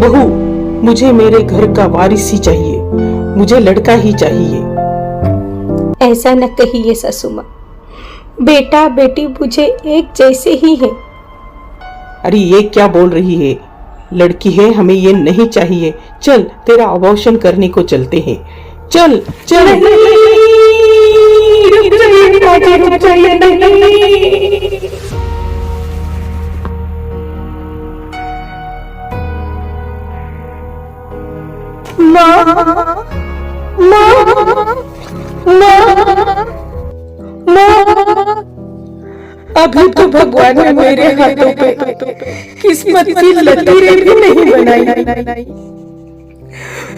बहू, मुझे मेरे घर का वारिस ही चाहिए, मुझे लड़का ही चाहिए। ऐसा न कहिए सासू माँ, बेटा बेटी मुझे एक जैसे ही है। अरे ये क्या बोल रही है? लड़की है, हमें ये नहीं चाहिए। चल तेरा अबॉर्शन करने को चलते हैं। चल चल। रुक जाइए, नहीं। माँ, माँ, माँ, माँ। अभी तो भगवान ने मेरे हाथों पे किस्मत की लकीरें भी नहीं बनाई।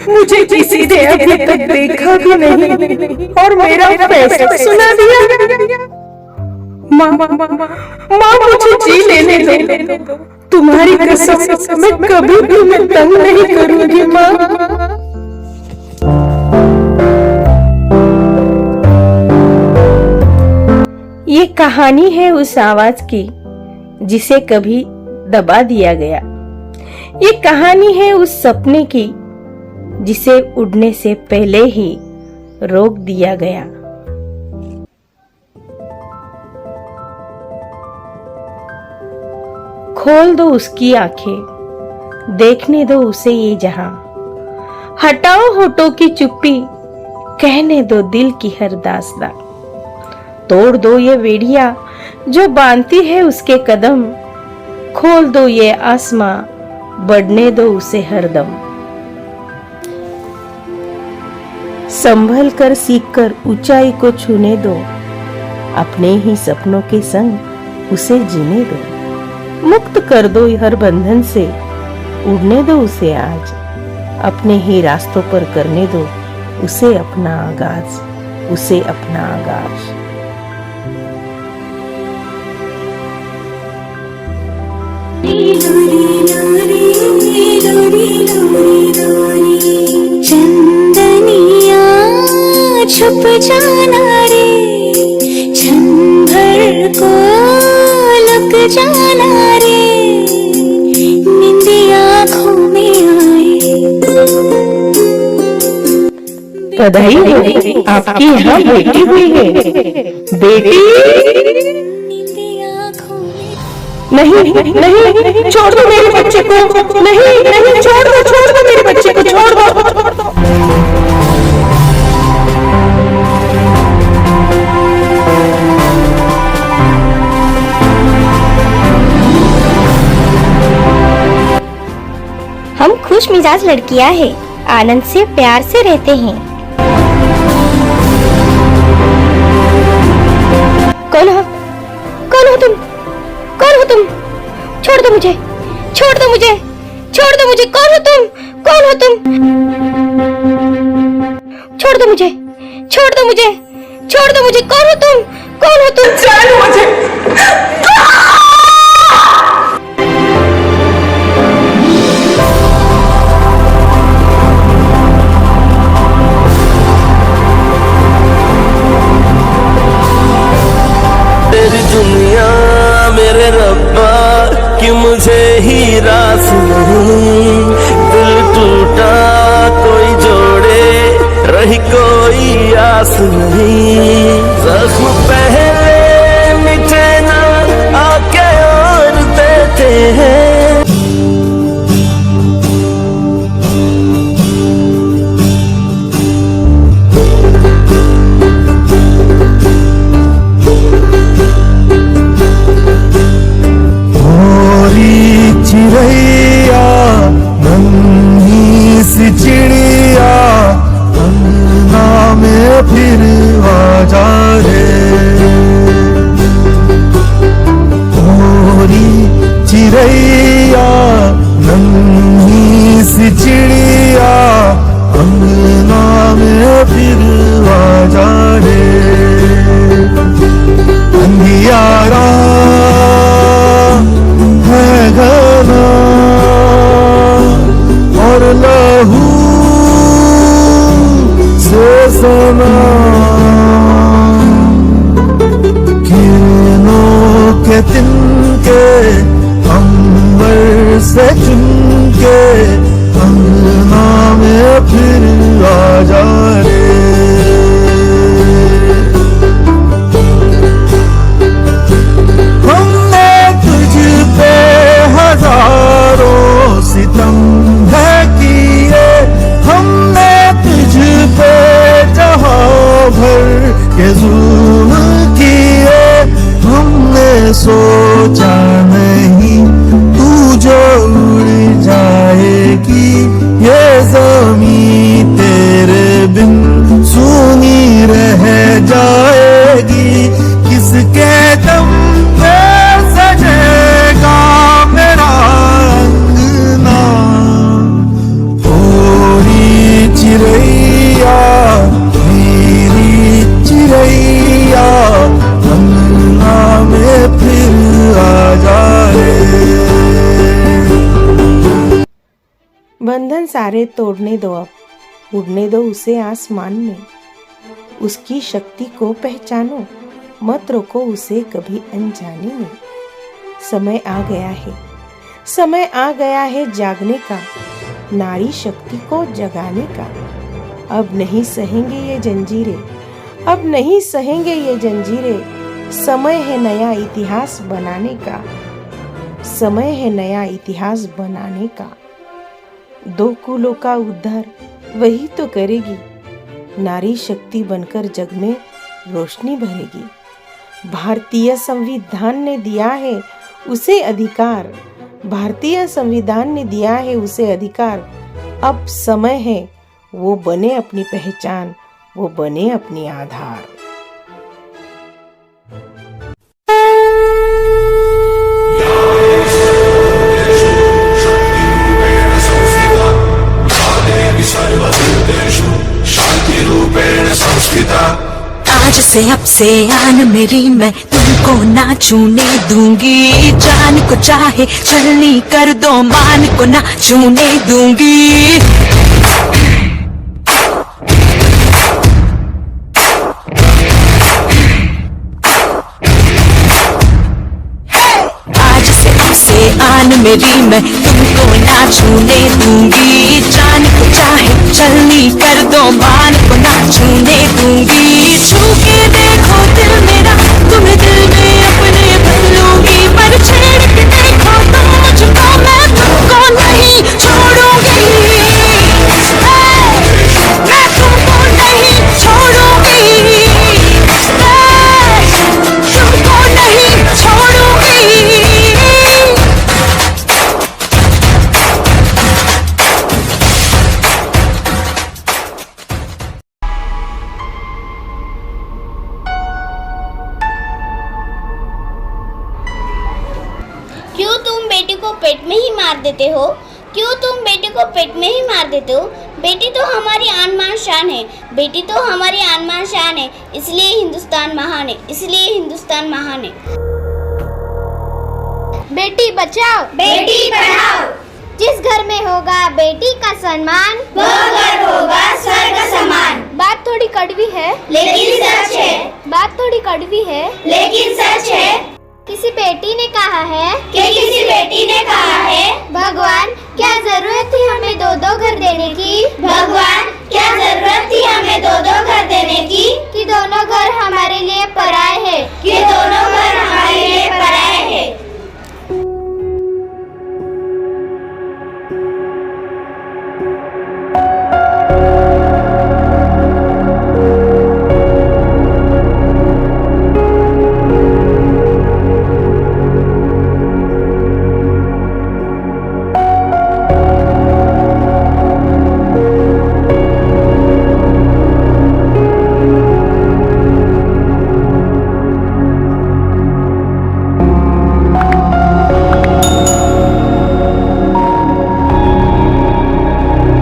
मुझे किसी ने अभी तक देखा भी नहीं और मेरा फैसला सुना दिया। माँ, माँ, मुझे जी लेने दो। तुम्हारी कसम, मैं कभी तुम्हें तंग नहीं करूंगी माँ। ये कहानी है उस आवाज की जिसे कभी दबा दिया गया। ये कहानी है उस सपने की जिसे उड़ने से पहले ही रोक दिया गया। खोल दो उसकी आंखें, देखने दो उसे ये जहां। हटाओ होठों की चुप्पी, कहने दो दिल की हर दास्तां। तोड़ दो ये वेड़िया जो बांधती है उसके कदम। खोल दो ये आसमां, बढ़ने दो उसे हरदम। संभल कर सीख कर ऊंचाई को छूने दो, अपने ही सपनों के संग उसे जीने दो। मुक्त कर दो हर बंधन से, उड़ने दो उसे आज। अपने ही रास्तों पर करने दो उसे अपना आगाज, उसे अपना आगाज। चंदनिया छुप जाना रे, क्षण भर को लुक जाना रे, निंदिया आँखों में आए। बधाई हो, आपकी यहाँ बेटी हुई है। बेटी नहीं, नहीं, छोड़ दो मेरे बच्चे को। नहीं, नहीं, छोड़ दो मेरे बच्चे को, छोड़ दो। हम खुश मिजाज लड़कियां हैं, आनंद से प्यार से रहते हैं। कौन हो? कौन हो तुम? कौन हो तुम? छोड़ दो मुझे, छोड़ दो मुझे, छोड़ दो मुझे। कौन हो तुम? कौन हो तुम? छोड़ दो मुझे, छोड़ दो मुझे, छोड़ दो मुझे। कौन हो तुम? कौन हो तुम? छोड़ मुझे। तेरी दुनिया मेरे रब्बा कि मुझे ही रास नहीं। दिल टूटा कोई जोड़े, रही कोई आस नहीं। जख्म पहले मिटे ना, आके और देते हैं। चिड़ैया नन्ही सी चिड़िया, अंगना में फिर आ जा रे। गोरी चिड़ैया नन्ही सी चिड़िया, अंगना में फिर आ जा रे। अंधियारा है घना और लहू से सना, किरणों के तिनके अंबर से चुनके फिर आ जा रे। हमने तुझ पे हजारों सितम है किए, हमने तुझ पे जहां भर के जुल्म किए। हमने सोचा नहीं तू जो उड़ जाएगी, ये ज़मीं तेरे बिन सूनी रह जाएगी। किसके दम पे सजेगा मेरा अंगना, थोड़ी चिड़ैया मेरी चिड़ैया, अंगना में फिर आ जा रे। बंधन सारे तोड़ने दो, अब उड़ने दो उसे आसमान में। उसकी शक्ति को पहचानो, मत रोको उसे कभी अनजाने में। समय आ गया है, समय आ गया है जागने का, नारी शक्ति को जगाने का। अब नहीं सहेंगे ये जंजीरें, अब नहीं सहेंगे ये जंजीरें। समय है नया इतिहास बनाने का, समय है नया इतिहास बनाने का। दो कुलों का उद्धार वही तो करेगी, नारी शक्ति बनकर जग में रोशनी भरेगी। भारतीय संविधान ने दिया है उसे अधिकार, भारतीय संविधान ने दिया है उसे अधिकार। अब समय है वो बने अपनी पहचान, वो बने अपनी आधार। आज से अब से आन मेरी, मैं तुमको ना छूने दूंगी। जान को चाहे छलनी कर दो, मान को ना छूने दूंगी। आज से अब से आन मेरी, मैं तुमको ना छूने दूंगी। जान को चाहे छलनी कर दो, मान को ना छूने दूंगी। छू के देखो दिल मेरा, तुम्हें दिल में अपने भर लूंगी। पर छेड़ के देखो तुम मुझको, मैं तुमको नहीं छोड़ूंगी। मैं तुमको नहीं छोड़ूंगी, तुमको नहीं छोड़ूंगी। क्यों तुम बेटी को पेट में ही मार देते हो? क्यों तुम बेटी को पेट में ही मार देते हो? बेटी तो हमारी आन बान शान है, बेटी तो हमारी आन बान शान है। इसलिए हिंदुस्तान महान है, इसलिए हिंदुस्तान महान है। बेटी बचाओ, बेटी पढ़ाओ। जिस घर में होगा बेटी का सम्मान, वो घर होगा स्वर्ग समान। बात थोड़ी कड़वी है लेकिन सच है, बात थोड़ी कड़वी है लेकिन सच है। किसी बेटी ने कहा है कि किसी बेटी ने कहा है, भगवान